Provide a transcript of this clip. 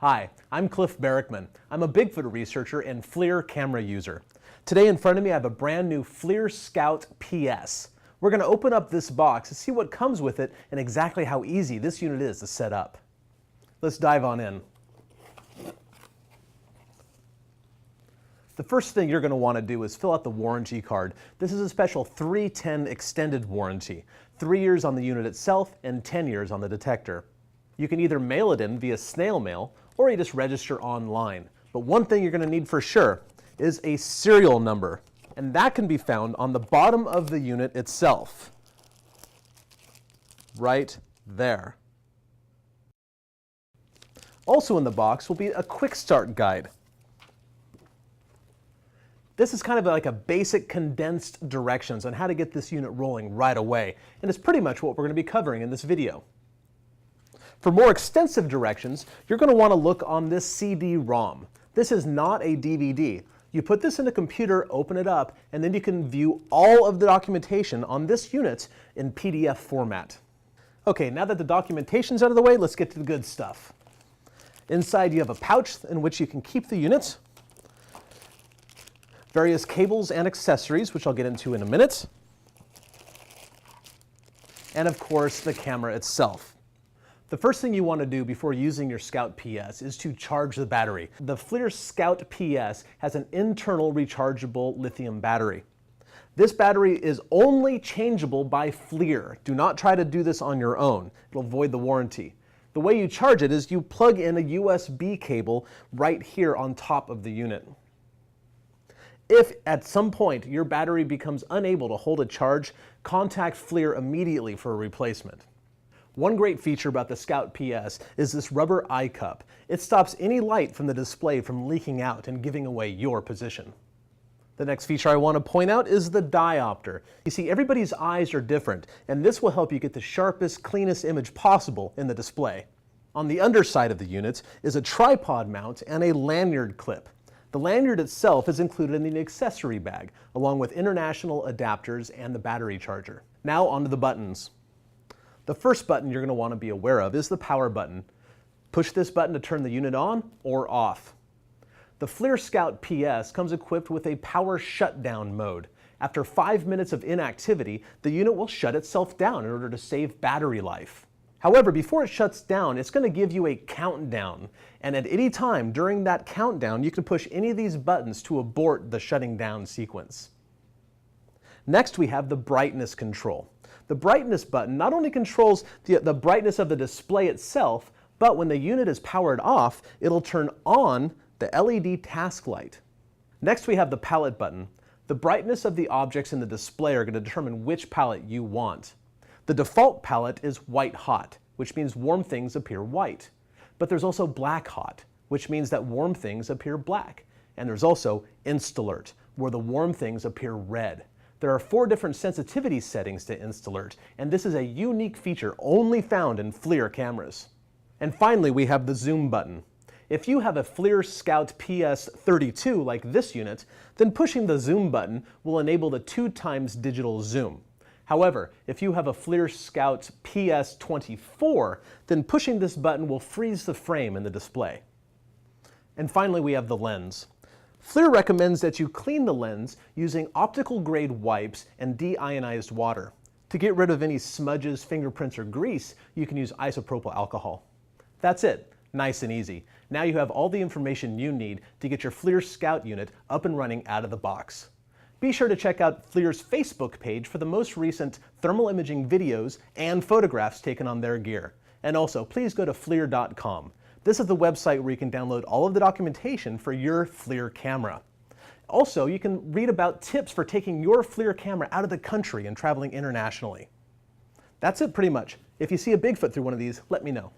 Hi, I'm Cliff Barrickman. I'm a Bigfoot researcher and FLIR camera user. Today in front of me I have a brand new Flir Scout PS. We're going to open up this box and see what comes with it and exactly how easy this unit is to set up. Let's dive on in. The first thing you're going to want to do is fill out the warranty card. This is a special 310 extended warranty, 3 years on the unit itself and 10 years on the detector. You can either mail it in via snail mail or you just register online. But one thing you're going to need for sure is a serial number, and that can be found on the bottom of the unit itself, right there. Also in the box will be a quick start guide. This is kind of like a basic condensed directions on how to get this unit rolling right away, and it's pretty much what we're going to be covering in this video. For more extensive directions, you're going to want to look on this CD-ROM. This is not a DVD. You put this in a computer, open it up, and then you can view all of the documentation on this unit in PDF format. Okay, now that the documentation's out of the way, let's get to the good stuff. Inside you have a pouch in which you can keep the unit, various cables and accessories, which I'll get into in a minute, and of course the camera itself. The first thing you want to do before using your Scout PS is to charge the battery. The Flir Scout PS has an internal rechargeable lithium battery. This battery is only changeable by FLIR. Do not try to do this on your own. It'll void the warranty. The way you charge it is you plug in a USB cable right here on top of the unit. If at some point your battery becomes unable to hold a charge, contact FLIR immediately for a replacement. One great feature about the Scout PS is this rubber eye cup. It stops any light from the display from leaking out and giving away your position. The next feature I want to point out is the diopter. You see, everybody's eyes are different, and this will help you get the sharpest, cleanest image possible in the display. On the underside of the unit is a tripod mount and a lanyard clip. The lanyard itself is included in the accessory bag, along with international adapters and the battery charger. Now onto the buttons. The first button you're going to want to be aware of is the power button. Push this button to turn the unit on or off. The Flir Scout PS comes equipped with a power shutdown mode. After 5 minutes of inactivity, the unit will shut itself down in order to save battery life. However, before it shuts down, it's going to give you a countdown, and at any time during that countdown, you can push any of these buttons to abort the shutting down sequence. Next, we have the brightness control. The brightness button not only controls the brightness of the display itself, but when the unit is powered off, it'll turn on the LED task light. Next, we have the palette button. The brightness of the objects in the display are going to determine which palette you want. The default palette is white hot, which means warm things appear white. But there's also black hot, which means that warm things appear black. And there's also Instalert, where the warm things appear red. There are 4 different sensitivity settings to Instalert, and this is a unique feature only found in FLIR cameras. And finally, we have the zoom button. If you have a Flir Scout PS32 like this unit, then pushing the zoom button will enable the 2x digital zoom. However, if you have a Flir Scout PS24, then pushing this button will freeze the frame in the display. And finally, we have the lens. FLIR recommends that you clean the lens using optical grade wipes and deionized water. To get rid of any smudges, fingerprints, or grease, you can use isopropyl alcohol. That's it. Nice and easy. Now you have all the information you need to get your Flir Scout unit up and running out of the box. Be sure to check out FLIR's Facebook page for the most recent thermal imaging videos and photographs taken on their gear. And also, please go to flir.com. This is the website where you can download all of the documentation for your FLIR camera. Also, you can read about tips for taking your FLIR camera out of the country and traveling internationally. That's it pretty much. If you see a Bigfoot through one of these, let me know.